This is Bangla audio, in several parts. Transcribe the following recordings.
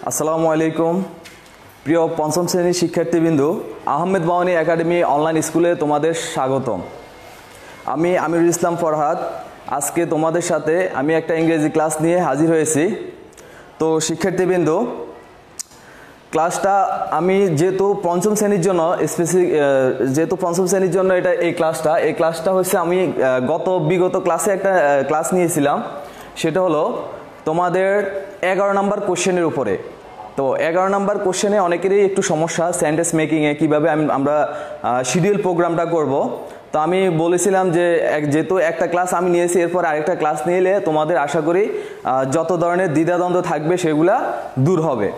আসসালামু আলাইকুম প্রিয় পঞ্চম শ্রেণীর শিক্ষার্থীবৃন্দ, আহমেদ বাওয়ানী একাডেমি অনলাইন স্কুলে তোমাদের স্বাগতম। আমি আমিরুল ইসলাম ফরহাদ। আজকে তোমাদের সাথে আমি একটা ইংরেজি ক্লাস নিয়ে হাজির হয়েছি। তো শিক্ষার্থীবৃন্দ, ক্লাসটা আমি যেহেতু পঞ্চম শ্রেণীর জন্য এই ক্লাসটা হচ্ছে আমি বিগত ক্লাসে একটা ক্লাস নিয়েছিলাম। সেটা হলো তোমাদের 11 নম্বর কোশ্চেনের উপরে। তো 11 নম্বর কোশ্চেনে অনেকেরই একটু সমস্যা, সেন্টেন্স মেকিংয়ে কীভাবে আমরা শিডিউল প্রোগ্রামটা করব। তো আমি বলেছিলাম যে যেহেতু একটা ক্লাস আমি নিয়েছি, এরপর আরেকটা ক্লাস নিলে তোমাদের আশা করি যত ধরনের দ্বিধাদ্বন্দ্ব থাকবে সেগুলা দূর হবে।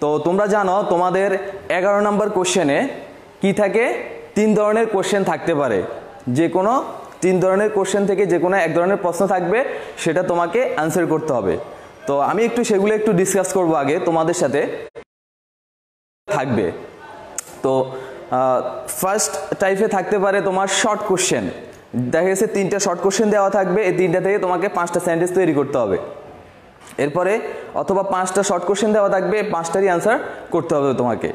তো তোমরা জানো তোমাদের 11 নম্বর কোশ্চেনে কি থাকে, 3 ধরনের কোশ্চেন থাকতে পারে। যে কোনো 3 ধরনের কোশ্চেন থেকে যে কোনো এক ধরনের প্রশ্ন থাকবে, সেটা তোমাকে অ্যান্সার করতে হবে। তো আমি সেগুলো একটু ডিসকাস করব আগে তোমাদের সাথে থাকবে। তো ফার্স্ট টাইপে থাকতে পারে তোমার শর্ট কোশ্চেন। দেখা গেছে 3টা শর্ট কোশ্চেন দেওয়া থাকবে, এই 3টা থেকে তোমাকে 5টা সেন্টেন্স তৈরি করতে হবে। এরপরে অথবা 5টা শর্ট কোশ্চেন দেওয়া থাকবে, 5টারই অ্যান্সার করতে হবে তোমাকে।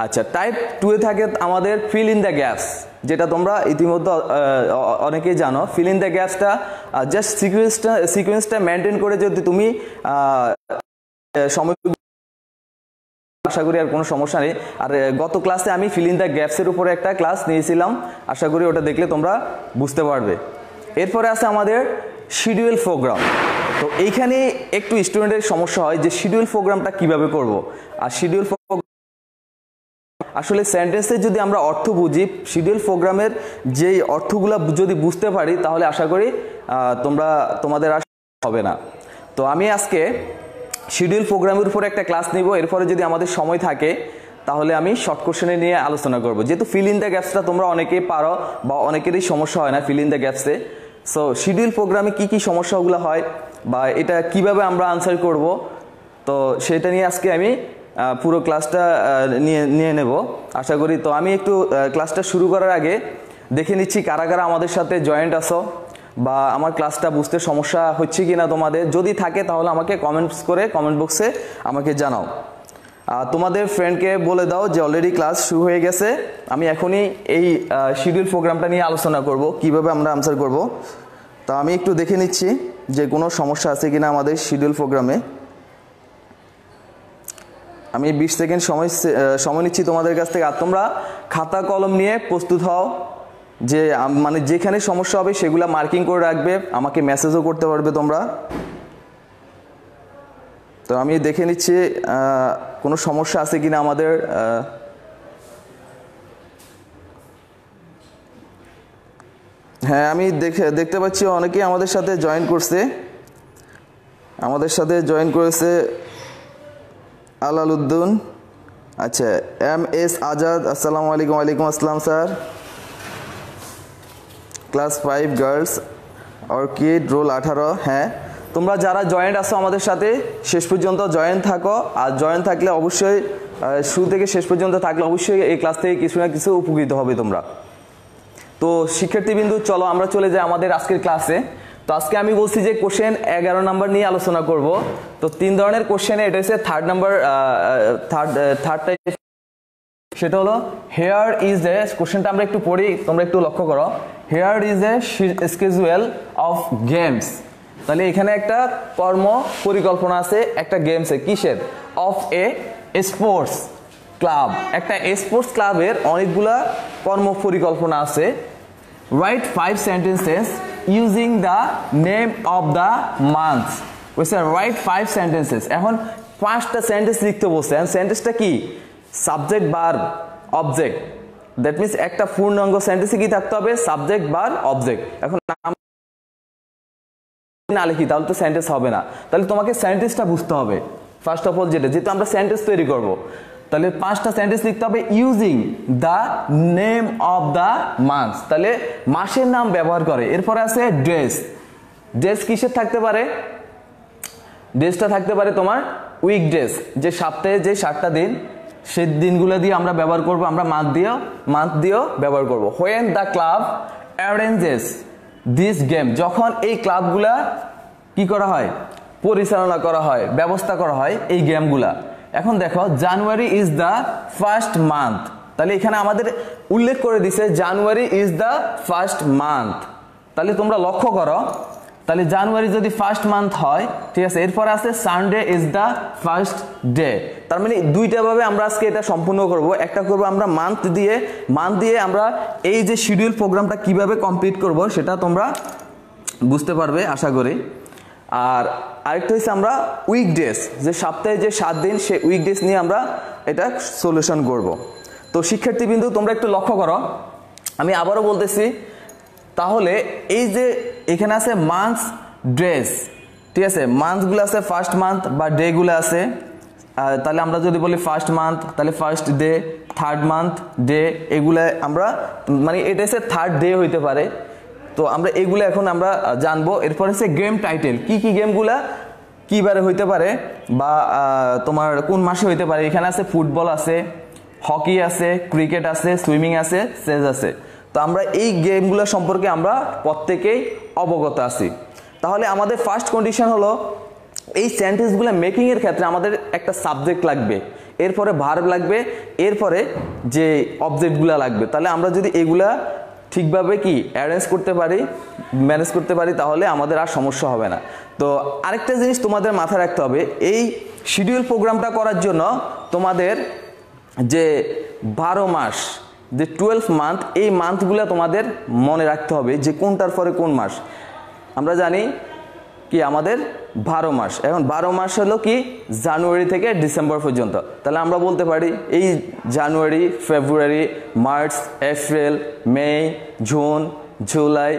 আচ্ছা, টাইপ 2 এ থাকে আমাদের ফিল ইন দ্য গ্যাপস, যেটা তোমরা ইতিমধ্যে অনেকেই জানো। ফিল ইন দ্য গ্যাপসটা জাস্ট সিকোয়েন্সটা মেনটেন করে যদি তুমি সময়, আশা করি আর কোনো সমস্যা নেই। আর গত ক্লাসে আমি ফিল ইন দ্য গ্যাপসের উপরে একটা ক্লাস নিয়েছিলাম, আশা করি ওটা দেখলে তোমরা বুঝতে পারবে। এরপরে আছে আমাদের শিডিউল প্রোগ্রাম। তো এইখানে একটু স্টুডেন্টের সমস্যা হয় যে শিডিউল প্রোগ্রামটা কিভাবে করব। আর শিডিউল আসলে সেন্টেন্সে যদি আমরা অর্থ বুঝি, শিডিউল প্রোগ্রামের যেই অর্থগুলো যদি বুঝতে পারি, তাহলে আশা করি তোমাদের আর হবে না। তো আমি আজকে শিডিউল প্রোগ্রামের উপরে একটা ক্লাস নিব। এরপরে যদি আমাদের সময় থাকে তাহলে আমি শর্ট কোশ্চেনে নিয়ে আলোচনা করব। যেহেতু ফিল ইন দ্য গ্যাপসটা তোমরা অনেকেই পারো বা অনেকেরই সমস্যা হয় না ফিল ইন দ্য গ্যাপসে। সো শিডিউল প্রোগ্রামে কি কি সমস্যাগুলো হয় বা এটা কিভাবে আমরা আনসার করব, তো সেটা নিয়ে আজকে আমি পুরো ক্লাসটা নিয়ে নেব আশা করি। তো আমি একটু ক্লাসটা শুরু করার আগে দেখে নিচ্ছি কারা কারা আমাদের সাথে জয়েন্ট আছো বা আমার ক্লাসটা বুঝতে সমস্যা হচ্ছে কি না তোমাদের। যদি থাকে তাহলে আমাকে কমেন্ট বক্সে আমাকে জানাও। তোমাদের ফ্রেন্ডকে বলে দাও যে অলরেডি ক্লাস শুরু হয়ে গেছে। আমি এখনই এই শিডিউল প্রোগ্রামটা নিয়ে আলোচনা করব, কিভাবে আমরা আনসার করব। তা আমি একটু দেখে নিচ্ছি যে কোনো সমস্যা আছে কিনা আমাদের শিডিউল প্রোগ্রামে। আমি 20 সেকেন্ড সময় নিচ্ছি তোমাদের কাছ থেকে। আর তোমরা খাতা কলম নিয়ে প্রস্তুত হও, যে মানে যেখানে সমস্যা হবে সেগুলা মার্কিং করে রাখবে, আমাকে মেসেজও করতে পারবে তোমরা। তো আমি দেখে নিচ্ছি কোনো সমস্যা আছে কিনা আমাদের। হ্যাঁ, আমি দেখতে পাচ্ছি অনেকেই আমাদের সাথে জয়েন করেছে। আলালউদ্দিন, আচ্ছা, MS আজাদ, আসসালামু আলাইকুম। ওয়ালাইকুম আসসালাম sir. Class 5 girls, orchid, roll 18। হ্যাঁ, তোমরা যারা জয়েন্ট আছো আমাদের সাথে শেষ পর্যন্ত জয়েন্ট থাকো। আর জয়েন্ট থাকলে অবশ্যই শুরু থেকে শেষ পর্যন্ত থাকলে অবশ্যই এই ক্লাস থেকে কিছু না কিছু উপকৃত হবে তোমরা। তো শিক্ষার্থীবৃন্দু, চলো আমরা চলে যাই আমাদের আজকের ক্লাসে। তো আজকে আমি বলছি যে কোশ্চেন 11 নম্বর নিয়ে আলোচনা করব। তো 3 ধরনের কোশ্চেনে এটা হচ্ছে থার্ড টাইপ। সেটা হলো হেয়ার ইজ এ, কোশ্চেনটা আমরা একটু পড়ি, তোমরা একটু লক্ষ্য করো। Hair is a schedule of games. তাহলে এখানে একটা কর্ম পরিকল্পনা আছে একটা গেমসে, কিসের? Of a sports club. একটা স্পোর্টস ক্লাবের অনেকগুলা কর্ম পরিকল্পনা আছে। Write 5 sentences using the name of the months. বলছে রাইট 5 সেন্টেন্সেস। এখন 5টা সেন্টেন্স লিখতে বলছে। সেন্টেন্সটা কি? Subject, verb, object. That means একটা পূর্ণাঙ্গ সেন্টেন্সে কি থাকতে হবে? Subject, verb, object. এখন না লিখি তাহলে তো সেন্টেন্স হবে না। তাহলে তোমাকে সেন্টেন্সটা বুঝতে হবে ফার্স্ট অফ অল। যেহেতু আমরা সেন্টেন্স তৈরি করব, তাহলে 5টা সেন্টেন্স লিখতে হবে using the name of the months. তাহলে মাসের নাম ব্যবহার করে। এরপরে আছে ড্রেস। ড্রেস কিসের থাকতে পারে? ড্রেসটা থাকতে পারে তোমার উইক ড্রেস, যে সপ্তাহে যে 7টা দিন, সেই দিনগুলো দিয়ে আমরা ব্যবহার করব। আমরা মান্থ দিয়েও ব্যবহার করব। When the club arranges this game, যখন এই ক্লাবগুলা কি করা হয়? পরিচালনা করা হয়, ব্যবস্থা করা হয় এই গেমগুলা। এখন দেখো January is the first month, তাহলে এখানে আমাদের উল্লেখ করে দিছে January is the first month. তাহলে তোমরা লক্ষ্য করো, তাহলে জানুয়ারি যদি ফার্স্ট মান্থ হয়, ঠিক আছে, এরপরে আছে Sunday is the first day. তার মানে দুইটা ভাবে আমরা আজকে এটা সম্পূর্ণ করব। একটা করব আমরা মান্থ দিয়ে আমরা এই যে শিডিউল প্রোগ্রামটা কিভাবে কমপ্লিট করব সেটা তোমরা বুঝতে পারবে আশা করি। আর আরেকটা হচ্ছে আমরা উইকডেজ, যে সপ্তাহে যে 7 দিন সেই উইকডেজ নিয়ে আমরা এটা সলিউশন করব। তো শিক্ষার্থীবৃন্দ তোমরা একটু লক্ষ্য করো, আমি আবারও বলতেছি, তাহলে এই যে এখানে আছে মান্থস ডেজ, ঠিক আছে, মান্থগুলো আছে ফার্স্ট মান্থ বা ডেগুলো আছে। তাহলে আমরা যদি বলি ফার্স্ট মান্থ, তাহলে first day, third month day, এগুলা আমরা মানে এটা হচ্ছে থার্ড ডে হইতে পারে। তো আমরা এগুলো এখন আমরা জানবো। এরপর হচ্ছে গেম টাইটেল, কি কি গেমগুলা কিবারে হইতে পারে বা তোমার কোন মাসে হইতে পারে। এখানে আছে ফুটবল আছে, হকি আছে, ক্রিকেট আছে, সুইমিং আছে, চেস আছে। তো আমরা এই গেমগুলো সম্পর্কে আমরা প্রত্যেকেই অবগত আছি। তাহলে আমাদের ফার্স্ট কন্ডিশন হলো এই সেন্টেন্সগুলো মেকিং এর ক্ষেত্রে আমাদের একটা সাবজেক্ট লাগবে, এরপরে ভার্ব লাগবে, এরপরে যে অবজেক্টগুলো লাগবে। তাহলে আমরা যদি এগুলা ঠিকভাবে কি অ্যারেঞ্জ করতে পারি, ম্যানেজ করতে পারি, তাহলে আমাদের আর সমস্যা হবে না। তো আরেকটা জিনিস তোমাদের মাথায় রাখতে হবে, এই শিডিউল প্রোগ্রামটা করার জন্য তোমাদের যে 12 মাস, যে 12 মান্থ, এই মান্থগুলো তোমাদের মনে রাখতে হবে যে কোনটার পরে কোন মাস। আমরা জানি কি আমাদের 12 মাস, এখন 12 মাস হলো কি জানুয়ারি থেকে ডিসেম্বর পর্যন্ত। তাহলে আমরা বলতে পারি এই January, February, March, April, May, June, July,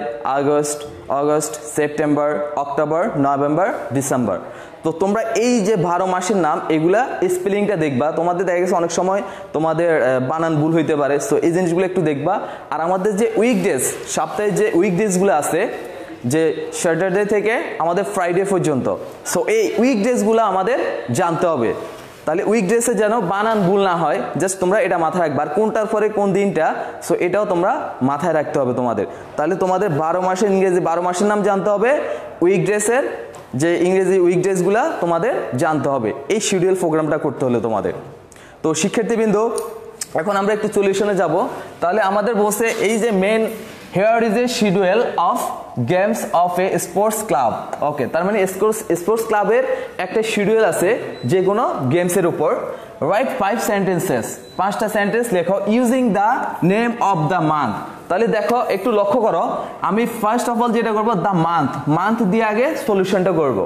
August, September, October, November, December. তো তোমরা এই যে 12 মাসের নাম, এগুলা স্পেলিংটা দেখবা। তোমাদের দেখা গেছে অনেক সময় তোমাদের বানান ভুল হইতে পারে, সো এই জিনিসগুলো একটু দেখবা। আর আমাদের যে উইকডেজ, সপ্তাহে যে উইকডেজগুলো আছে, যে স্যাটারডে থেকে আমাদের ফ্রাইডে পর্যন্ত, সো এই উইকডেজগুলো আমাদের জানতে হবে। তাহলে উইকডেজে যেন বানান ভুল না হয়, জাস্ট তোমরা এটা মাথায় রাখবা। আর কোনটার পরে কোন দিনটা, সো এটাও তোমরা মাথায় রাখতে হবে তোমাদের। তাহলে তোমাদের 12 মাসের ইংরেজি 12 মাসের নাম জানতে হবে, উইকডেজের যে ইংরেজি উইকডেজগুলো তোমাদের জানতে হবে এই শিডিউল প্রোগ্রামটা করতে হলে তোমাদের। তো শিক্ষার্থীবৃন্দ এখন আমরা একটু সলিউশনে যাব। তাহলে আমাদের বলছে এই যে মেন here is a schedule of games of a sports club. Okay, তার মানে স্পোর্টস ক্লাবের একটা শিডিউল আছে যে কোনো গেমসের উপর। রাইট 5 সেন্টেন্সেস, 5টা সেন্টেন্স লেখো using the name of the month. তাহলে দেখো একটু লক্ষ্য করো, আমি ফার্স্ট অফ অল যেটা করবো দ্য মান্থ দিয়ে আগে সলিউশনটা করব।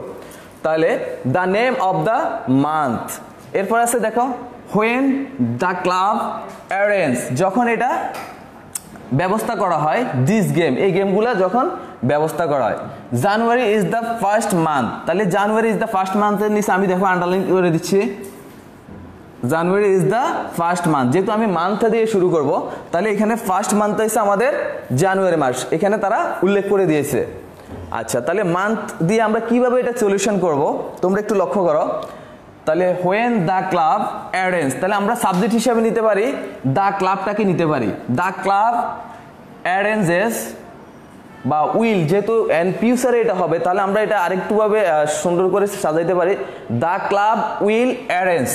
তাহলে the name of the month, এরপর আছে দেখো হোয়েন দ্য ক্লাব অ্যারেঞ্জ, যখন এটা ব্যবস্থা করা হয়, দিস গেম, এই গেমগুলো যখন ব্যবস্থা করা হয়। January is the first month, তাহলে জানুয়ারি ইজ দ্য ফার্স্ট মান্থের নিচে আমি দেখো আন্ডারলাইন করে দিচ্ছি, January is the first month. যেহেতু আমি মান্থ দিয়ে শুরু করব, তাহলে এখানে ফার্স্ট মান্থ হচ্ছে আমাদের জানুয়ারি মাস, এখানে তারা উল্লেখ করে দিয়েছে। আচ্ছা, তাহলে মান্থ দিয়ে আমরা কিভাবে এটা সলিউশন করব তোমরা একটু লক্ষ্য করো। তাহলে হোয়েন দ্য ক্লাব অ্যারেঞ্জ, তাহলে আমরা সাবজেক্ট হিসাবে নিতে পারি দ্য ক্লাবটাকে নিতে পারি, দ্য ক্লাব অ্যারেঞ্জেস বা উইল, যেহেতু এন্ড ফিউচারে এটা হবে, তাহলে আমরা এটা আরেকটু ভাবে সুন্দর করে সাজাইতে পারি, the club will arrange,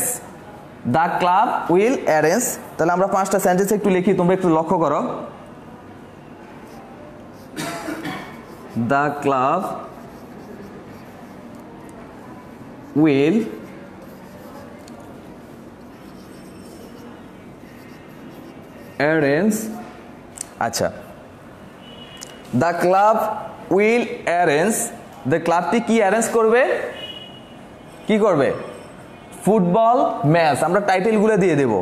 the club will arrange. তাহলে আমরা 5টা সেন্টেন্স একটু লিখি, তোমরা একটু লক্ষ্য করো। দ্য ক্লাব উইল অ্যারেঞ্জ, আচ্ছা, the club will arrange, the ক্লাবটি কি অ্যারেঞ্জ করবে, কি করবে, ফুটবল ম্যাচ। আমরা টাইটেলগুলো দিয়ে দেব,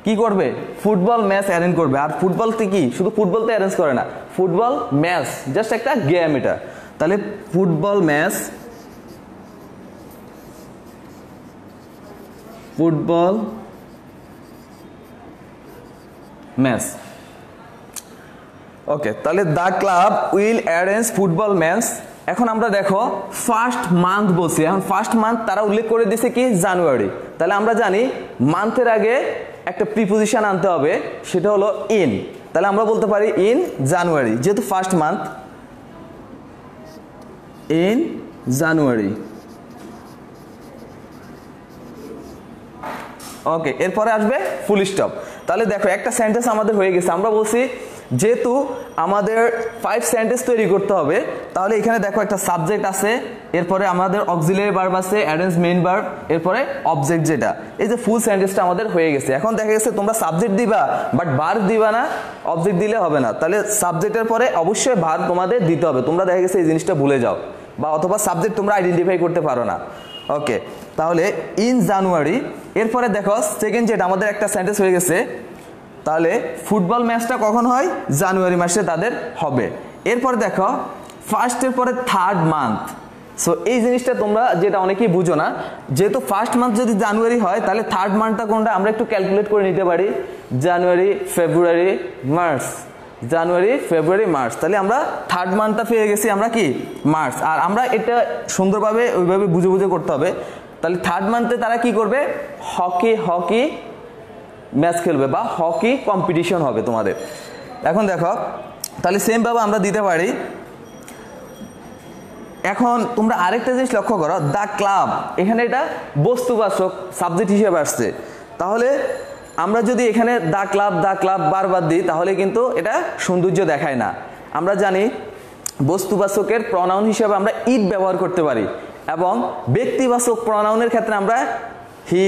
কি করবে, ফুটবল ম্যাচ অ্যারেঞ্জ করবে। আর ফুটবলতে কি শুধু ফুটবলতে অ্যারেঞ্জ করে না, ফুটবল ম্যাচ জাস্ট একটা গেম এটা। তাহলে ফুটবল ম্যাচ, ফুটবল ম্যাচ, ওকে। তাহলে the club will arrange football match. এখন আমরা দেখো ফার্স্ট মান্থ বলছি, এখন ফার্স্ট মান্থ তারা উল্লেখ করে দিয়েছে কি জানুয়ারি। তাহলে আমরা জানি মান্থের আগে একটা প্রিপোজিশন আনতে হবে, সেটা হলো ইন। তাহলে আমরা বলতে পারি ইন জানুয়ারি, যেহেতু ফার্স্ট মান্থ, ইন জানুয়ারি। ওকে, এরপরে আসবে ফুল স্টপ। তাহলে দেখো একটা সেন্টেন্স আমাদের হয়ে গেছে। আমরা বলছি যেহেতু আমাদের 5 সেন্টেন্স তৈরি করতে হবে, তাহলে এখানে দেখো একটা সাবজেক্ট আছে, এরপরে আমাদের অক্সিলারি ভার্ব আছে, অ্যাডেন্স মেইন ভার্ব, এরপরে অবজেক্ট, যেটা এই যে ফুল সেন্টেন্সটা আমাদের হয়ে গেছে। এখন দেখা গেছে তোমরা সাবজেক্ট দিবা বাট ভার্ব দিবা না, অবজেক্ট দিলে হবে না। তাহলে সাবজেক্টের পরে অবশ্যই ভার্ব তোমাদের দিতে হবে। তোমরা দেখা গেছে এই জিনিসটা ভুলে যাও, বা অথবা সাবজেক্ট তোমরা আইডেন্টিফাই করতে পারো না। ওকে, তাহলে ইন জানুয়ারি, এরপরে দেখো সেকেন্ড যেটা আমাদের একটা সেন্টেন্স হয়ে গেছে। তাহলে ফুটবল ম্যাচটা কখন হয়? জানুয়ারি মাসে তাদের হবে। এরপরে দেখো ফার্স্টের পরে থার্ড মান্থ। সো এই জিনিসটা তোমরা যেটা অনেকেই বুঝো না, যেহেতু ফার্স্ট মান্থ যদি জানুয়ারি হয় তাহলে থার্ড মান্থটা কোনটা আমরা একটু ক্যালকুলেট করে নিতে পারি। জানুয়ারি, ফেব্রুয়ারি, মার্চ, জানুয়ারি, ফেব্রুয়ারি, মার্চ। তাহলে আমরা থার্ড মান্থটা পেয়ে গেছি আমরা কি? মার্চ। আর আমরা এটা সুন্দরভাবে ওইভাবে বুঝে বুঝে করতে হবে। তাহলে থার্ড মান্থে তারা কি করবে? হকি ম্যাচ খেলবে বা হকি কম্পিটিশন হবে তোমাদের। এখন দেখো তাহলে সেম ভাবে আমরা দিতে পারি। এখন তোমরা আরেকটা জিনিস লক্ষ্য করো, দ্য ক্লাব, এখানে এটা বস্তুবাচক সাবজেক্ট হিসেবে আসছে। তাহলে আমরা যদি এখানে দ্য ক্লাব বারবার দিই তাহলে কিন্তু এটা সৌন্দর্য দেখায় না। আমরা জানি বস্তুবাচকের প্রনাউন হিসেবে আমরা ইট ব্যবহার করতে পারি, এবং ব্যক্তিবাচক প্রনাউনের ক্ষেত্রে আমরা হি,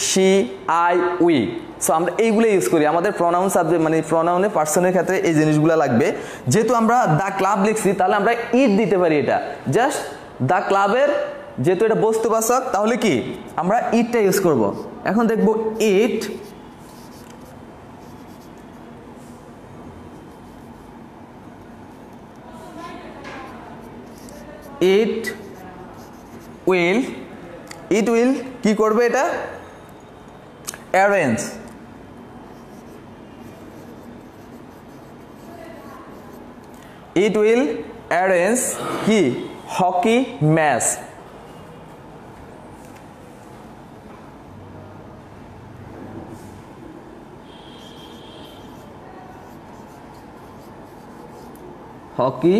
শি, আই, উই। সো আমরা এইগুলো ইউজ করি আমাদের প্রনাউন সাবজেক্ট, মানে প্রনাউনে পার্সনের ক্ষেত্রে এই জিনিসগুলো লাগবে। যেহেতু আমরা দ্য ক্লাব লিখছি তাহলে আমরা ইট দিতে পারি। এটা জাস্ট দ্য ক্লাবের, যেহেতু এটা বস্তুবাচক তাহলে কি আমরা ইটটা ইউজ করব। এখন দেখবো ইট উইল কি করবে? এটা অ্যারেঞ্জ, ইট উইল অ্যারেঞ্জ কি? Hockey match. Hockey,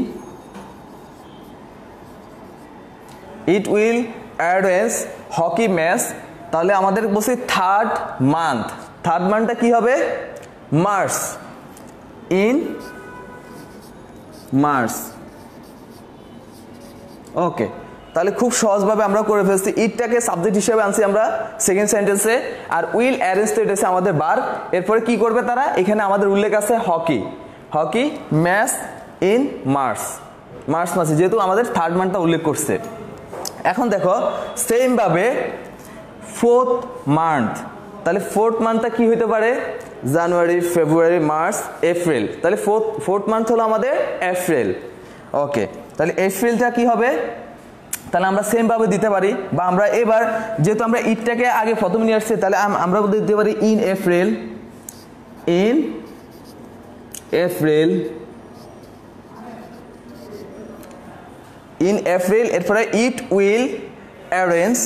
it will arrange hockey match. তাহলে আমাদের বলছি থার্ড মান্থটা কি হবে? March, in March. ওকে, তাহলে খুব সহজভাবে আমরা করে ফেলছি। ইটটাকে সাবজেক্ট হিসেবে আনছি আমরা সেকেন্ড সেন্টেন্সে, আর উইল অ্যারেঞ্জ তো এটা হচ্ছে আমাদের ভার্ব। এরপরে কি করবে তারা? এখানে আমাদের উল্লেখ আছে হকি ম্যাচ ইন মার্চ মাসে, যেহেতু আমাদের থার্ড মান্থটা উল্লেখ করছে। এখন দেখো সেম ভাবে ফোর্থ মান্থ, তাহলে ফোর্থ মান্থটা কি হইতে পারে? জানুয়ারি, ফেব্রুয়ারি, মার্চ, এপ্রিল। তাহলে ফোর্থ মান্থ হলো আমাদের এপ্রিল। ওকে, তাহলে এপ্রিলটা কি হবে? তাহলে আমরা সেম ভাবে দিতে পারি, বা আমরা এবার যেহেতু আমরা ইটটাকে আগে প্রথমে নিয়ে আসছি তাহলে আমরা দিতে পারি ইন এপ্রিল। এরপরে ইট উইল অ্যারেঞ্জ,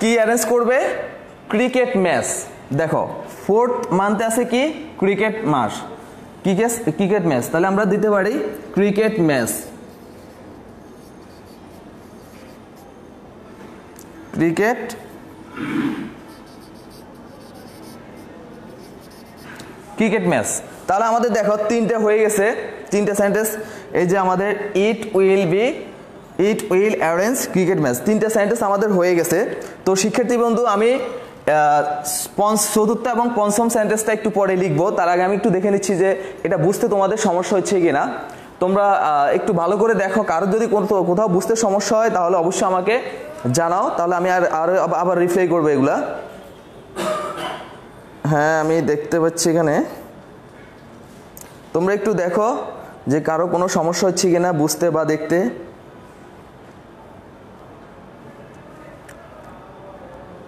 কি অ্যারেঞ্জ করবে? Cricket match. দেখো ফোর্থ মান্থে আছে কি? Cricket match. তাহলে আমরা দিতে পারি ক্রিকেট ম্যাচ। তাহলে আমাদের দেখো তিনটে হয়ে গেছে, তিনটে সেন্টেন্স। এই যে আমাদের ইট উইল অ্যারেঞ্জ ক্রিকেট ম্যাচ, তিনটে সেন্টেন্স আমাদের হয়ে গেছে। তো শিক্ষার্থী বন্ধু, আমি চতুর্থ এবং পঞ্চম সেন্টেন্সটা একটু পরে লিখবো। তার আগে আমি একটু দেখে নিচ্ছি যে এটা বুঝতে তোমাদের সমস্যা হচ্ছে কিনা। তোমরা একটু ভালো করে দেখো, কারো যদি কোথাও বুঝতে সমস্যা হয় তাহলে অবশ্যই আমাকে জানাও, তাহলে আমি আবার রিপ্লাই করবো এগুলা। হ্যাঁ, আমি দেখতে পাচ্ছি এখানে। তোমরা একটু দেখো যে কারো কোনো সমস্যা হচ্ছে কিনা বুঝতে বা দেখতে।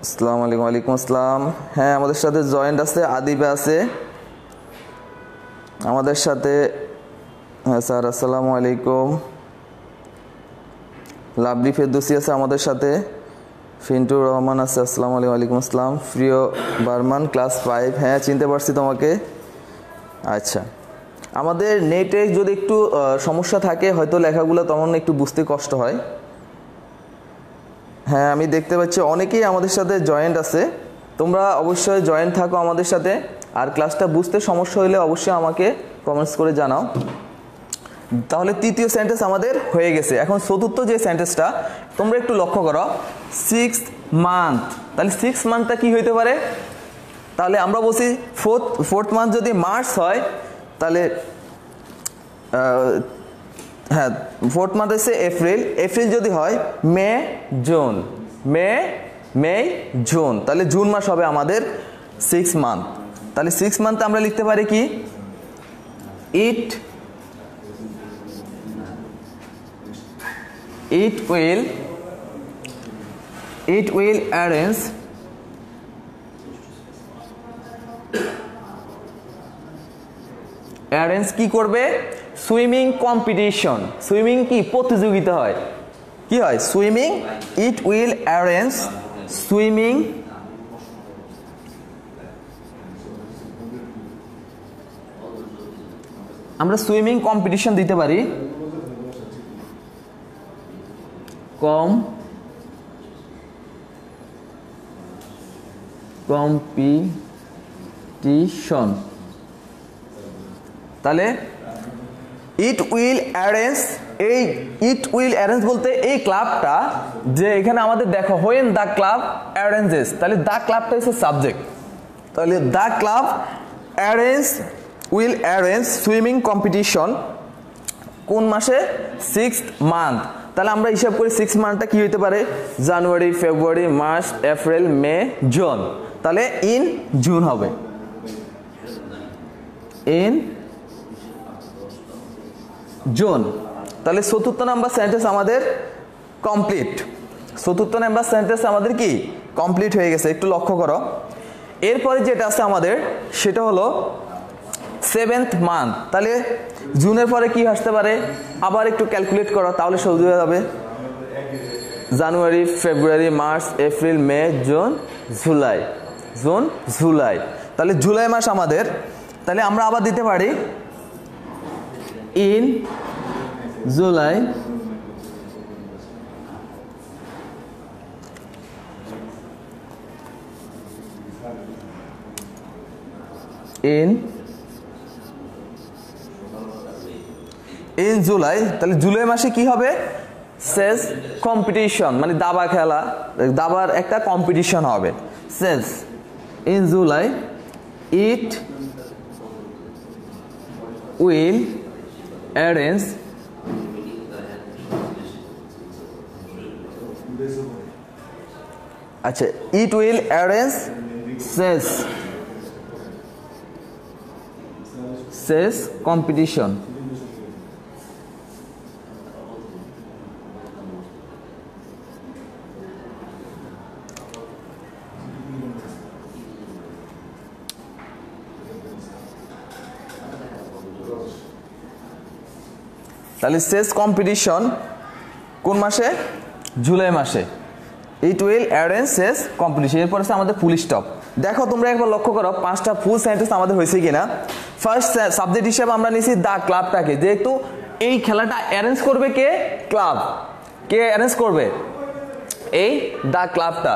আসসালামু আলাইকুম। ওয়ালাইকুম আসসালাম। হ্যাঁ, আমাদের সাথে জয়েন্ট আছে, আদিবা আছে আমাদের সাথে। হ্যাঁ স্যার, আসসালামু আলাইকুম। লাভলি ফেরদৌসি আছে আমাদের সাথে, ফিন্টুর রহমান আছে, আসসালামু আলাইকুম। ওয়ালাইকুম আসসালাম। প্রিয় বার্মান, ক্লাস 5। হ্যাঁ, চিনতে পারছি তোমাকে। আচ্ছা, আমাদের নেটে যদি একটু সমস্যা থাকে হয়তো লেখাগুলো তখন একটু বুঝতে কষ্ট হয়। হ্যাঁ, আমি দেখতে পাচ্ছি অনেকেই আমাদের সাথে জয়েন্ট আছে। তোমরা অবশ্যই জয়েন্ট থাকো আমাদের সাথে। আর ক্লাসটা বুঝতে সমস্যা হলে অবশ্যই আমাকে কমেন্টস করে জানাও। তাহলে তৃতীয় সেন্টেন্স আমাদের হয়ে গেছে। এখন চতুর্থ যে সেন্টেন্সটা তোমরা একটু লক্ষ্য করো, 6th মান্থ। তাহলে 6 মান্থটা কি হইতে পারে? তাহলে আমরা বলছি ফোর্থ মান্থ যদি মার্চ হয় তাহলে হ্যাঁ, ফোর্থ মান্থ হচ্ছে এপ্রিল। এপ্রিল যদি হয় মে জুন, মে জুন, তাহলে জুন মাস হবে আমাদের 6 মান্থ। তাহলে 6 মান্থ আমরা লিখতে পারি কি, it will arrange কি করবে? Swimming competition. সুইমিং কি প্রতিযোগিতা হয়, কি হয়? Swimming. It will arrange swimming আমরা সুইমিং কম্পিটিশন দিতে পারি, কম্পিটিশন। তাহলে ইট উইল অ্যারেঞ্জ, এই ইট উইল অ্যারেঞ্জ বলতে এই ক্লাবটা যে এখানে আমাদের দেখো হোয়েন দ্য ক্লাব অ্যারেঞ্জেস, তাহলে দ্য ক্লাবটা হচ্ছে সাবজেক্ট। তাহলে the club will arrange swimming competition কোন মাসে? 6th month. তাহলে আমরা হিসাব করি 6 মান্থটা কি হইতে পারে? জানুয়ারি, February, March, April, May, June. তাহলে ইন জুন হবে, ইন জুন। তাহলে চতুর্থ নাম্বার সেন্টেন্স আমাদের কমপ্লিট। চতুর্থ নাম্বার সেন্টেন্স আমাদের কি কমপ্লিট হয়ে গেছে, একটু লক্ষ্য করো। এরপরে যেটা আছে আমাদের সেটা হলো 7th মান্থ। তাহলে জুনের পরে কি আসতে পারে? আবার একটু ক্যালকুলেট করো, তাহলে সহজ হয়ে যাবে। জানুয়ারি, February, March, April, May, June, July. তাহলে জুলাই মাস আমাদের, তাহলে আমরা আবার দিতে পারি ইন জুলাই, ইন জুলাই। তাহলে জুলাই মাসে কি হবে? সেস কম্পিটিশন, মানে দাবা খেলা, দাবার একটা কম্পিটিশন হবে। Chess in July it will arrange আচ্ছা, it will arrange chess competition. তাহলে সেস কম্পিটিশন কোন মাসে? জুলাই মাসে। It will arrange chess competition. এরপর আছে আমাদের ফুল স্টপ। দেখো তোমরা একবার লক্ষ্য করো 5টা ফুল সেন্টেন্স আমাদের হয়েছে কিনা। ফার্স্ট সাবজেক্ট হিসেবে আমরা নিয়েছি দা ক্লাবটাকে, যেহেতু এই খেলাটা অ্যারেঞ্জ করবে কে? ক্লাব। কে অ্যারেঞ্জ করবে? এই দা ক্লাবটা।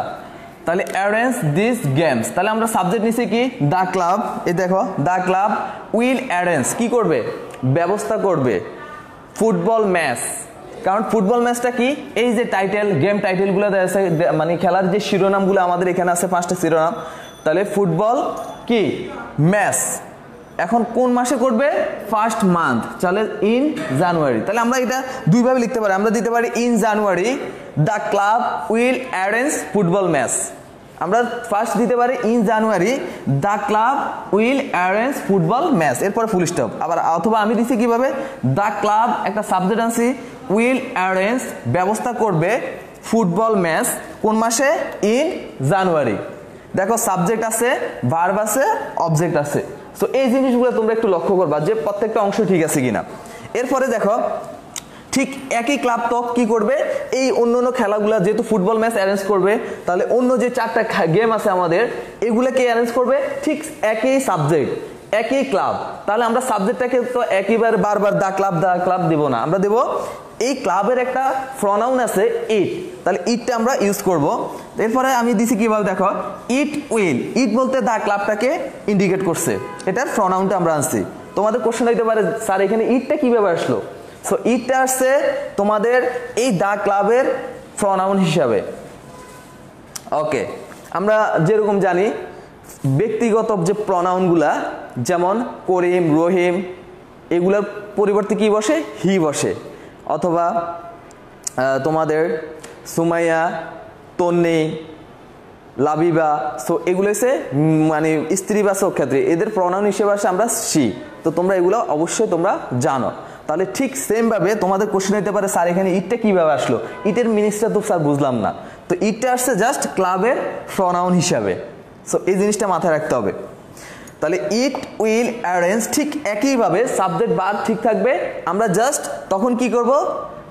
তাহলে অ্যারেঞ্জ দিস গেমস, তাহলে আমরা সাবজেক্ট নিয়েছি কি? দা ক্লাব। এই দেখো দা ক্লাব উইল অ্যারেঞ্জ কি করবে? ব্যবস্থা করবে ফুটবল ম্যাচ। কারণ ফুটবল ম্যাচটা কি? এই যে টাইটেল, গেম টাইটেলগুলো আছে, মানে খেলার যে শিরোনামগুলো আমাদের এখানে আছে 5টা শিরোনাম। তাহলে ফুটবল কি ম্যাচ এখন কোন মাসে করবে? 1st month. তাহলে ইন জানুয়ারি। তাহলে আমরা এটা দুইভাবে লিখতে পারি, আমরা দিতে পারি in January the club will arrange football match. আমরা ফার্স্ট দিতে পারি in January the club will arrange football match, এরপরে ফুল স্টপ। আবার অথবা আমি দিচ্ছি কিভাবে? দ্য ক্লাব একটা সাবজেক্ট আনছি, উইল অ্যারেঞ্জ ব্যবস্থা করবে ফুটবল ম্যাচ কোন মাসে? In January. দেখো সাবজেক্ট আছে, ভার্ব আছে, অবজেক্ট আছে। সো এই জিনিসগুলো তোমরা একটু লক্ষ্য করবা যে প্রত্যেকটা অংশ ঠিক আছে কিনা। এরপরে দেখো ঠিক একই ক্লাব তো কি করবে? এই অন্য খেলাগুলা, যেহেতু ফুটবল ম্যাচ অ্যারেঞ্জ করবে, তাহলে অন্য যে 4টা গেম আছে আমাদের এগুলোকে অ্যারেঞ্জ করবে ঠিক একই সাবজেক্ট। একই ক্লাব, তাহলে আমরা সাবজেক্টটাকে তো একইবারে বারবার দা ক্লাব দিব না, আমরা দেব এই ক্লাবের একটা প্রনাউন আছে ইট, তাহলে ইটটা আমরা ইউজ করব। এরপরে আমি দিছি কিভাবে দেখো, ইট উইল, ইট বলতে দা ক্লাবটাকে ইন্ডিকেট করছে, এটার প্রনাউনটা আমরা আনছি। তোমাদের কোশ্চেন হইতে পারে স্যার এখানে ইটটা কিভাবে আসলো, সো ইটটা আসছে তোমাদের এই দা ক্লাবের প্রনাউন হিসাবে। ওকে, আমরা যেরকম জানি ব্যক্তিগত যে প্রনাউনগুলা যেমন করিম, রহিম, এগুলোর পরিবর্তে কি বসে, হি বসে, অথবা তোমাদের সুমাইয়া, তন্নি, লাবিবা, সো এগুলো হচ্ছে মানে স্ত্রীবাচক ক্ষেত্রে এদের প্রনাউন হিসেবে আসে আমরা সি। তো তোমরা এগুলো অবশ্যই তোমরা জানো। তাহলে ঠিক সেম ভাবে তোমাদের কোশ্চেন হতে পারে স্যার এখানে ইটটা কিভাবে আসলো, ইটের মিনিংসটা তো স্যার বুঝলাম না, তো ইটটা আসছে জাস্ট ক্লাবের প্রনাউন হিসাবে। সো এই জিনিসটা মাথায় রাখতে হবে। তাহলে ইট উইল অ্যারেঞ্জ, ঠিক একইভাবে সাবজেক্ট ভার্ব ঠিক থাকবে, আমরা জাস্ট তখন কি করব,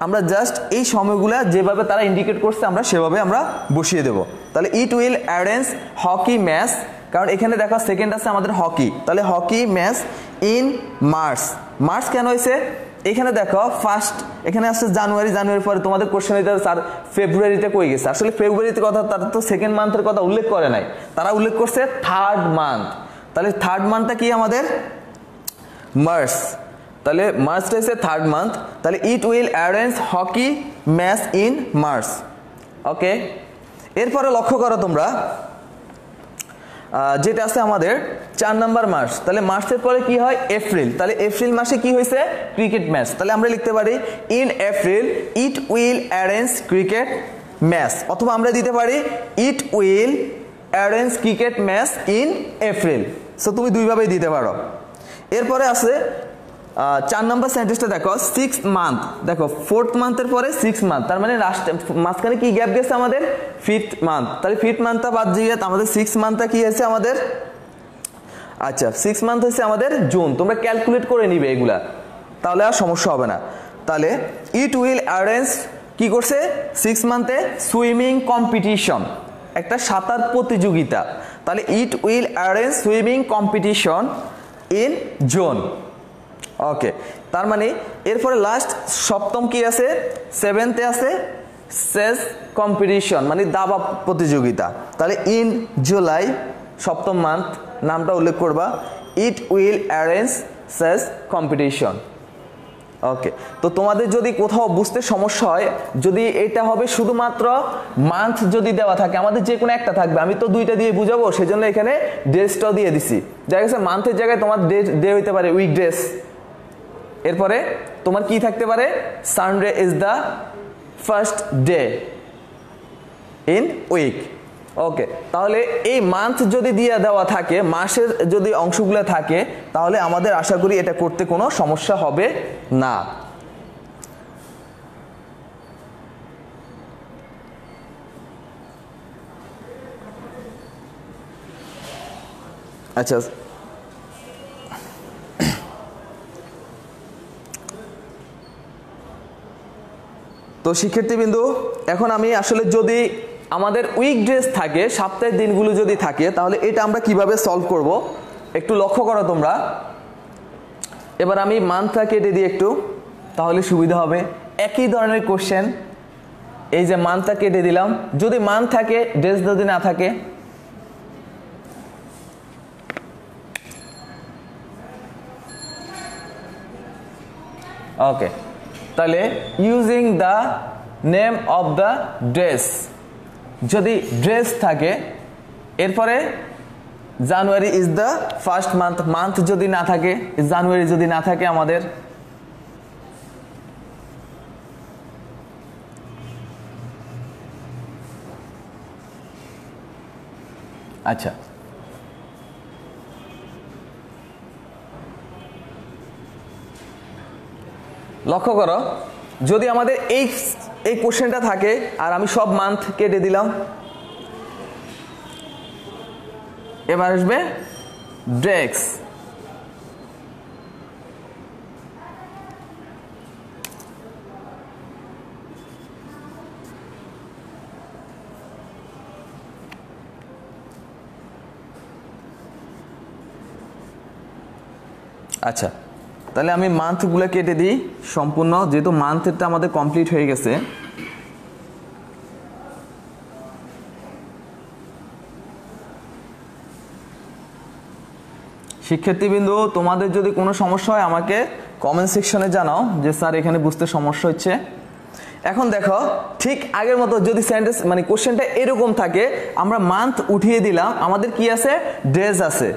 আমরা জাস্ট এই সময়গুলা যেভাবে তারা ইন্ডিকেট করছে আমরা সেভাবে আমরা বসিয়ে দেব। তাহলে it will arrange hockey match, কারণ এখানে দেখো সেকেন্ড আছে আমাদের হকি, তাহলে hockey match in March. March কেন হয়েছে, এখানে দেখো ফার্স্ট এখানে আসছে জানুয়ারি, জানুয়ারির পরে তোমাদের কোশ্চেন হইতে স্যার ফেব্রুয়ারিতে কই গেছে, আসলে ফেব্রুয়ারিতে কথা, তারা তো সেকেন্ড মান্থের কথা উল্লেখ করে নাই, তারা উল্লেখ করছে থার্ড মান্থ। তাহলে থার্ড মান্থটা কি আমাদের মার্চ, তাহলে মার্চটা হচ্ছে থার্ড মান্থ। তাহলে it will arrange hockey match in March. Okay, এরপরে লক্ষ্য করো তোমরা যেটা আছে আমাদের 4 নাম্বার মাস, তাহলে মার্চের পরে কি হয় এপ্রিল, তাহলে এপ্রিল মাসে কি হয়েছে ক্রিকেট ম্যাচ, তাহলে আমরা লিখতে পারি in April it will arrange cricket match, অথবা আমরা দিতে পারি it will arrange cricket match in April. So তুমি দুইভাবেই দিতে পারো। এরপরে আছে 4 নম্বর সেন্টেন্সটা দেখো 6 মান্থ, দেখো 4th মান্থের পরে 6 মান্থ, তার মানে লাস্ট মাঝখানে কি গ্যাপ গেছে আমাদের 5th মান্থ, তাহলে 5th মান্থটা বাদ দিয়ে আমাদের 6 মান্থটা কি আছে আমাদের, আচ্ছা 6 মান্থ হচ্ছে আমাদের জুন, তোমরা ক্যালকুলেট করে নিবে এগুলা, তাহলে আর সমস্যা হবে না। তাহলে ইট উইল অ্যারেঞ্জ কি করছে 6 মান্থে সুইমিং কম্পিটিশন, একটা সাঁতার প্রতিযোগিতা, তাহলে it will arrange swimming competition in June. Okay, তার মানে এরপরে লাস্ট সপ্তম কি আছে 7th আছে সেস কম্পিটিশন, মানে দাবা প্রতিযোগিতা, তাহলে ইন জুলাই 7ম মান্থ নামটা উল্লেখ করবা it will arrange chess competition. Okay, তো তোমাদের যদি কোথাও বুঝতে সমস্যা হয়, যদি এটা হবে শুধুমাত্র মান্থ যদি দেওয়া থাকে, আমাদের যে কোনো একটা থাকবে, আমি তো দুইটা দিয়ে বুঝাবো সেজন্য এখানে ডেসটাও দিয়ে দিছি, দেখা গেছে মান্থের জায়গায় তোমার ডে হইতে পারে উইক ডেস, এরপরে তোমার কি থাকতে পারে Sunday is the first day in week. Okay, তাহলে এই মান্থ যদি দিয়ে দেওয়া থাকে, মাসের যদি অংশগুলো থাকে, তাহলে আমাদের আশা করি এটা করতে কোনো সমস্যা হবে না। আচ্ছা, তো শিক্ষার্থীবৃন্দ, এখন আমি আসলে যদি আমাদের উইকডেজ থাকে, সপ্তাহের দিনগুলো যদি থাকে, তাহলে এটা আমরা কিভাবে সলভ করব একটু লক্ষ্য করো তোমরা। এবার আমি মান্থটা কেটে দিই একটু, তাহলে সুবিধা হবে। একই ধরনের কোশ্চেন, এই যে মান্থটা কেটে দিলাম, যদি মান্থ থাকে ডেজ যদি না থাকে, ওকে, তাহলে using the name of the dress, যদি ড্রেস থাকে, এরপরে January is the first month, month যদি না থাকে, জানুয়ারি যদি না থাকে আমাদের, আচ্ছা লক্ষ্য করো, যদি আমাদের এই কোশ্চেনটা থাকে আর আমি সব মান্থ কেটে দিলাম, এবার আসবে ড্রেস, আচ্ছা, তাহলে আমি মান্থগুলো কেটে দিই সম্পূর্ণ, যেহেতু মান্থেরটা আমাদের কমপ্লিট হয়ে গেছে। শিক্ষার্থীবৃন্দু, তোমাদের যদি কোনো সমস্যা হয় আমাকে কমেন্ট সেকশনে জানাও যে স্যার এখানে বুঝতে সমস্যা হচ্ছে। এখন দেখো, ঠিক আগের মতো যদি সেন্টেন্স মানে কোশ্চেনটা এরকম থাকে, আমরা মান্থ উঠিয়ে দিলাম, আমাদের কি আছে, ডেজ আছে,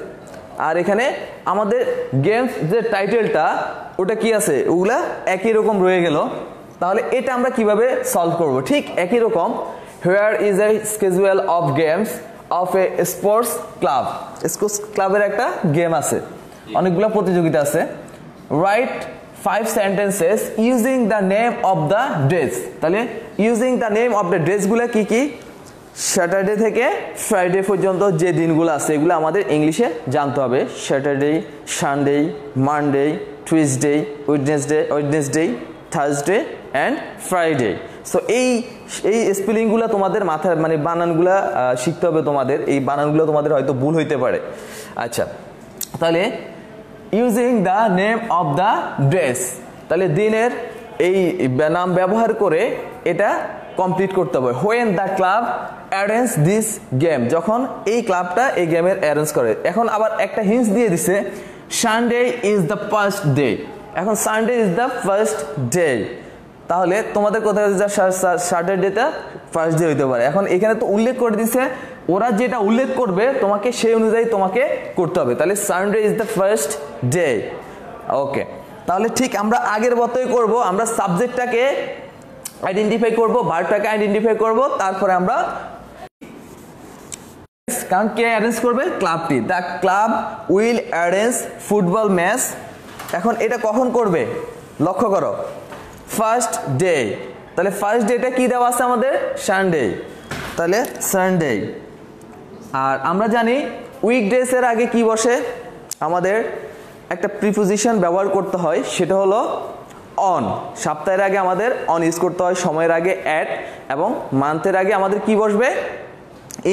আর এখানে আমাদের গেমস যে টাইটেলটা ওটা কি আছে, ওগুলা একই রকম রয়ে গেল। তাহলে এটা আমরা কিভাবে সলভ করব? ঠিক একই রকম, here is a schedule of games of a sports club. Sports ক্লাবের একটা গেম আছে, অনেকগুলো প্রতিযোগিতা আছে। Write 5 sentences using the name of the days। তাহলে using the name of the ডেজগুলো কি কি? স্যাটারডে থেকে ফ্রাইডে পর্যন্ত যে দিনগুলো আছে এগুলো আমাদের ইংলিশে জানতে হবে। Saturday, Sunday, Monday, Tuesday, Wednesday, Thursday and Friday. So এই স্পেলিংগুলো তোমাদের মাথায় মানে বানানগুলো শিখতে হবে তোমাদের। এই বানানগুলো তোমাদের হয়তো ভুল হইতে পারে। আচ্ছা, তাহলে using the name of the days, তাহলে দিনের এই নাম ব্যবহার করে এটা কমপ্লিট করতে হবে। When the club arrange this game, যখন এই ক্লাবটা এই গেমের অ্যারেঞ্জ করে। এখন আবার একটা হিন্টস দিয়ে দিছে, Sunday is the first day. এখন Sunday is the first day, তাহলে তোমাদের কোথায় স্যাটারডেটা ফার্স্ট ডে হইতে পারে। এখন এখানে তো উল্লেখ করে দিছে, ওরা যেটা উল্লেখ করবে তোমাকে সেই অনুযায়ী তোমাকে করতে হবে। তাহলে Sunday is the first day. Okay, তাহলে ঠিক আমরা আগের মতোই করব। আমরা সাবজেক্টটাকে আইডেন্টিফাই করব, ভার্বটাকে আইডেন্টিফাই করব, তারপরে আমরা কারণ কে অ্যারেঞ্জ করবে? ক্লাবটি। The club will arrange football match. এখন এটা কখন করবে? লক্ষ্য করো, ফার্স্ট ডে। তাহলে ফার্স্ট ডেটা কি দেওয়া আছে আমাদের? সানডে, তাহলে সানডে। আর আমরা জানি উইকডেজ এর আগে কি বসে? আমাদের একটা প্রিপোজিশন ব্যবহার করতে হয়, সেটা হলো অন। সপ্তাহের আগে আমাদের অন ইউজ করতে হয়, সময়ের আগে অ্যাট, এবং মান্থের আগে আমাদের কি বসবে?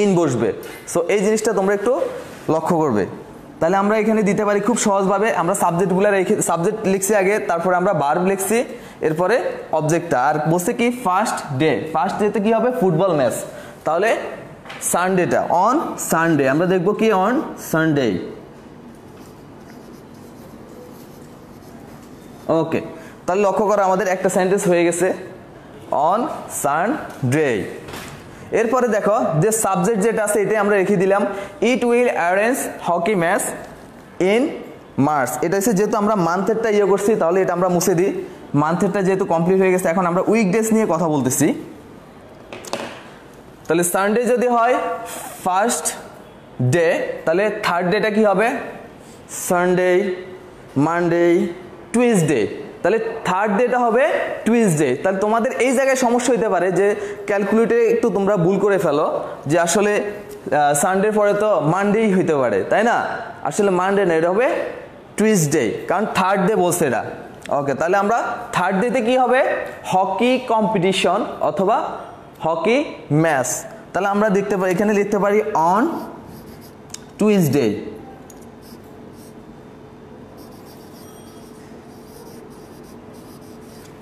ইন বসবে। সো এই জিনিসটা তোমরা একটু লক্ষ্য করবে। তাহলে আমরা এখানে দিতে পারি খুব সহজভাবে। আমরা সাবজেক্টগুলো রেখে সাবজেক্ট লিখছি আগে, তারপরে আমরা ভার্ব লিখছি, এরপরে অবজেক্টটা। আর বলছে কি? First day. ফার্স্ট ডেতে কি হবে? Football match. তাহলে সানডেটা অন সানডে, আমরা দেখবো কি? On Sunday. ওকে, তাহলে লক্ষ্য করো আমাদের একটা সেন্টেন্স হয়ে গেছে, অন সানডে। এরপরে দেখো যে সাবজেক্ট যেটা আছে এটাই আমরা রেখে দিলাম, ইট will arrange hockey match in March. এটা হচ্ছে যেহেতু আমরা মান্থেরটা ইয়ে করছি, তাহলে এটা আমরা মুছে দিই। মান্থেরটা যেহেতু কমপ্লিট হয়ে গেছে, এখন আমরা উইকডেজ নিয়ে কথা বলতেছি। তাহলে সানডে যদি হয় ফার্স্ট ডে, তাহলে থার্ড ডেটা কি হবে? Sunday, Monday, Tuesday. তাহলে থার্ড ডেটা হবে টুইসডে। তাহলে তোমাদের এই জায়গায় সমস্যা হতে পারে যে ক্যালকুলেটে একটু তোমরা ভুল করে ফেলো, যে আসলে সানডের পরে তো মানডেই হইতে পারে, তাই না? আসলে মানডে না, এটা হবে টুইসডে, কারণ থার্ড ডে বলছে এটা। ওকে, তাহলে আমরা থার্ড ডেতে কি হবে? হকি কম্পিটিশন অথবা হকি ম্যাচ। তাহলে আমরা দেখতে পারি, এখানে লিখতে পারি অন টুইসডে।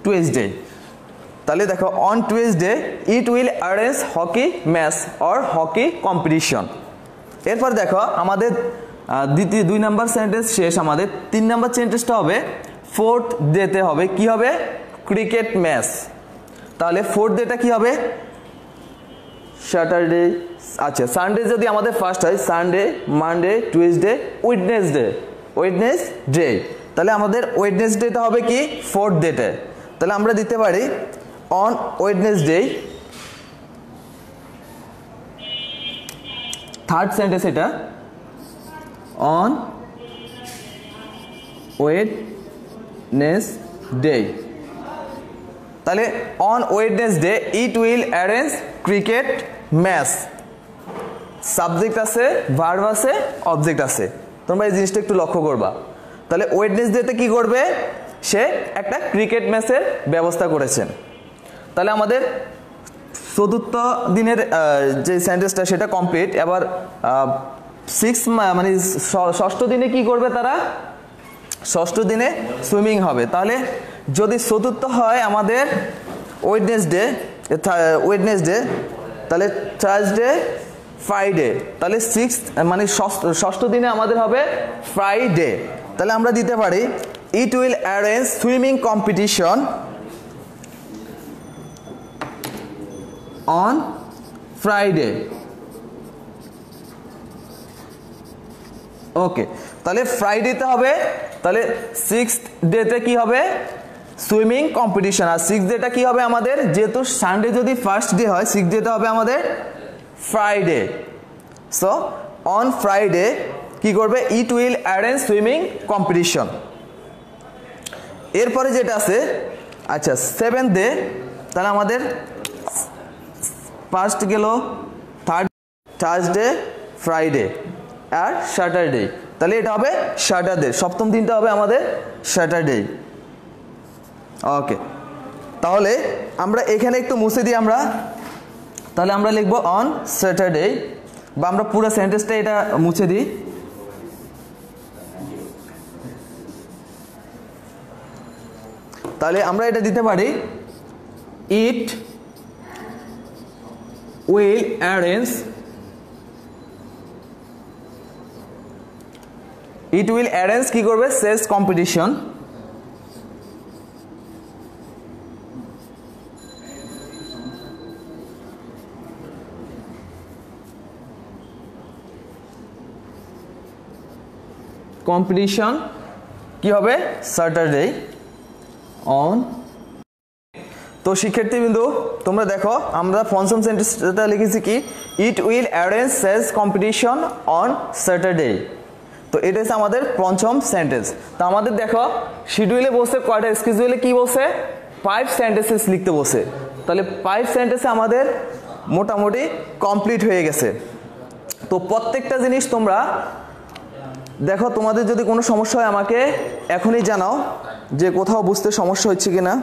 টুইসডে, তাহলে দেখো on Tuesday it will arrange hockey match or hockey competition. এরপর দেখো আমাদের দ্বিতীয় 2 নাম্বার সেন্টেন্স শেষ। আমাদের 3 নাম্বার সেন্টেন্সটা হবে ফোর্থ ডেতে হবে কি হবে? Cricket match. তাহলে ফোর্থ ডেটা কি হবে? স্যাটারডে। আচ্ছা, সানডে যদি আমাদের ফার্স্ট হয়, সানডে, মানডে, টুইসডে, ওয়েডনেসডে। তাহলে আমাদের ওয়েডনেসডেটা হবে কি? ফোর্থ ডেতে। তাহলে আমরা দিতে পারি অন ওয়েডনেসডে। থার্ড সেন্টেন্স এটা, অন ওয়েডনেসডে। তাহলে on Wednesday it will arrange cricket match. Subject আছে, ভার্ব আছে, অবজেক্ট আছে। তোমরা এই জিনিসটা একটু লক্ষ্য করবা। তাহলে ওয়েডনেসডেতে কি করবে? সে একটা ক্রিকেট ম্যাচের ব্যবস্থা করেছেন। তাহলে আমাদের চতুর্থ দিনের যে সেন্টেন্সটা সেটা কমপ্লিট। এবার 6 মানে ষষ্ঠ দিনে কি করবে তারা? ষষ্ঠ দিনে সুইমিং হবে। তাহলে যদি চতুর্থ হয় আমাদের ওয়েডনেসডে, তাহলে থার্সডে, ফ্রাইডে, তাহলে মানে ষষ্ঠ দিনে আমাদের হবে ফ্রাইডে। তাহলে আমরা দিতে পারি it will arrange swimming competition on Friday. Okay, তাহলে ফ্রাইডেতে হবে, তাহলে 6th ডেতে কি হবে সুইমিং কম্পিটিশন। আর 6th ডেটা কি হবে আমাদের, যেহেতু সানডে যদি ফার্স্ট ডে হয় 6th ডেটা হবে আমাদের ফ্রাইডে। সো অন ফ্রাইডে কি করবে, ইট উইল অ্যারেঞ্জ সুইমিং কম্পিটিশন। এরপরে যেটা আছে, আচ্ছা 7th ডে, তাহলে আমাদের ফার্স্ট গেল থার্সডে, ফ্রাইডে আর স্যাটারডে, তাহলে এটা হবে স্যাটারডে। সপ্তম দিনটা হবে আমাদের স্যাটারডে। ওকে, তাহলে আমরা এখানে একটু মুছে দিই আমরা, তাহলে আমরা লিখবো অন স্যাটারডে, বা আমরা পুরো সেন্টেন্সটা এটা মুছে দিই। তাহলে আমরা এটা দিতে পারি it will arrange, it will arrange কি করবে, চেস কম্পিটিশন কি হবে স্যাটারডে অন। তো শিক্ষার্থীবৃন্দু তোমরা দেখো, আমরা পঞ্চম সেন্টেন্সটা লিখেছি কি, it will arrange chess competition on Saturday. তো এটা হচ্ছে আমাদের পঞ্চম সেন্টেন্স। তো আমাদের দেখো শিডিউলে বসে কয়টা, স্কেজুলে কি বসে 5 সেন্টেন্সেস লিখতে বসে। তাহলে 5 সেন্টেন্সে আমাদের মোটামুটি কমপ্লিট হয়ে গেছে। তো প্রত্যেকটা জিনিস তোমরা দেখো, তোমাদের যদি কোনো সমস্যা হয় আমাকে এখনই জানাও যে কোথাও বুঝতে সমস্যা হচ্ছে কিনা।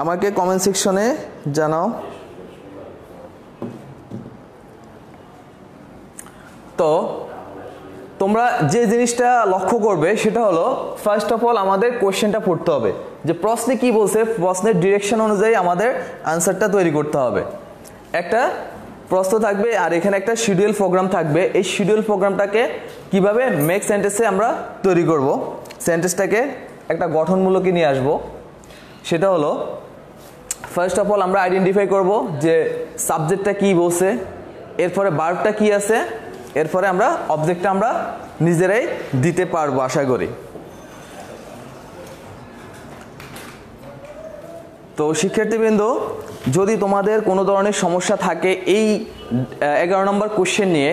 আমাকে কমেন্ট সেকশনে জানাও। তো তোমরা যে জিনিসটা লক্ষ্য করবে সেটা হলো, ফার্স্ট অফ অল আমাদের কোশ্চেনটা পড়তে হবে, যে প্রশ্নে কি বলছে, প্রশ্নের ডিরেকশন অনুযায়ী আমাদের আনসারটা তৈরি করতে হবে। একটা প্রশ্ন থাকবে আর এখানে একটা শিডিউল প্রোগ্রাম থাকবে। এই শিডিউল প্রোগ্রামটাকে কিভাবে মেক সেন্টেন্সে আমরা তৈরি করব, সেন্টেন্সটাকে একটা গঠনমূলক নিয়ে আসব, সেটা হলো ফার্স্ট অফ অল আমরা আইডেন্টিফাই করব যে সাবজেক্টটা কি বলছে, এরপরে ভার্বটা কি আছে, এরপরে আমরা অবজেক্টটা আমরা নিজেরাই দিতে পারবো আশা করি। তো শিক্ষার্থীবৃন্দ, যদি তোমাদের কোনো ধরনের সমস্যা থাকে এই 11 নম্বর কোশ্চেন নিয়ে,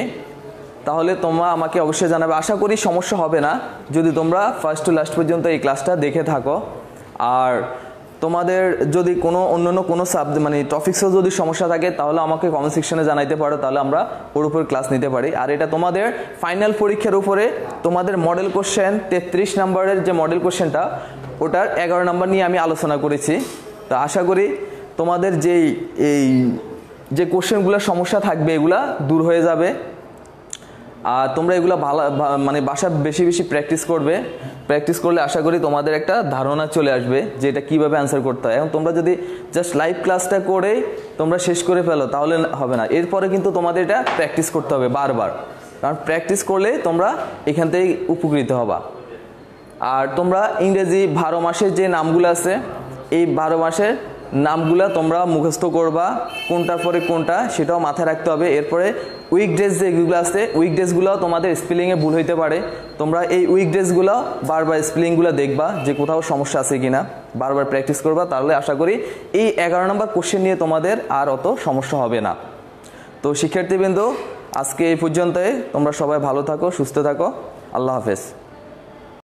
তাহলে তোমরা আমাকে অবশ্যই জানাবে। আশা করি সমস্যা হবে না যদি তোমরা ফার্স্ট টু লাস্ট পর্যন্ত এই ক্লাসটা দেখে থাকো। আর তোমাদের যদি কোনো অন্যান্য কোনো মানে টপিক্সেও যদি সমস্যা থাকে তাহলে আমাকে কমেন্ট সেকশনে জানাইতে পারো, তাহলে আমরা ওর উপর ক্লাস নিতে পারি। আর এটা তোমাদের ফাইনাল পরীক্ষার উপরে তোমাদের মডেল কোশ্চেন 33 নম্বরের যে মডেল কোশ্চেনটা, ওটার 11 নম্বর নিয়ে আমি আলোচনা করেছি। তো আশা করি তোমাদের যে কোশ্চেনগুলোর সমস্যা থাকবে এগুলা দূর হয়ে যাবে। আর তোমরা এগুলো ভালো মানে বাসা বেশি বেশি প্র্যাকটিস করবে। প্র্যাকটিস করলে আশা করি তোমাদের একটা ধারণা চলে আসবে যে এটা কীভাবে অ্যান্সার করতে হয়। এখন তোমরা যদি জাস্ট লাইভ ক্লাসটা করেই তোমরা শেষ করে ফেলো তাহলে হবে না, এরপরে কিন্তু তোমাদের এটা প্র্যাকটিস করতে হবে বারবার, কারণ প্র্যাকটিস করলে তোমরা এখান থেকেই উপকৃত হবা। আর তোমরা ইংরেজি 12 মাসের যে নামগুলো আছে, এই 12 মাসের নামগুলা তোমরা মুখস্থ করবা, কোনটার পরে কোনটা সেটাও মাথায় রাখতে হবে। এরপরে উইকডেজ যেগুলো আছে, উইকডেজগুলো তোমাদের স্পেলিংয়ে ভুল হইতে পারে, তোমরা এই উইকডেজগুলো বারবার স্পেলিংগুলো দেখবা যে কোথাও সমস্যা আছে কিনা, বারবার প্র্যাকটিস করবা, তাহলে আশা করি এই 11 নম্বর কোশ্চেন নিয়ে তোমাদের আর অত সমস্যা হবে না। তো শিক্ষার্থীবৃন্দ, আজকে এই পর্যন্তই। তোমরা সবাই ভালো থাকো, সুস্থ থাকো। আল্লাহ হাফেজ।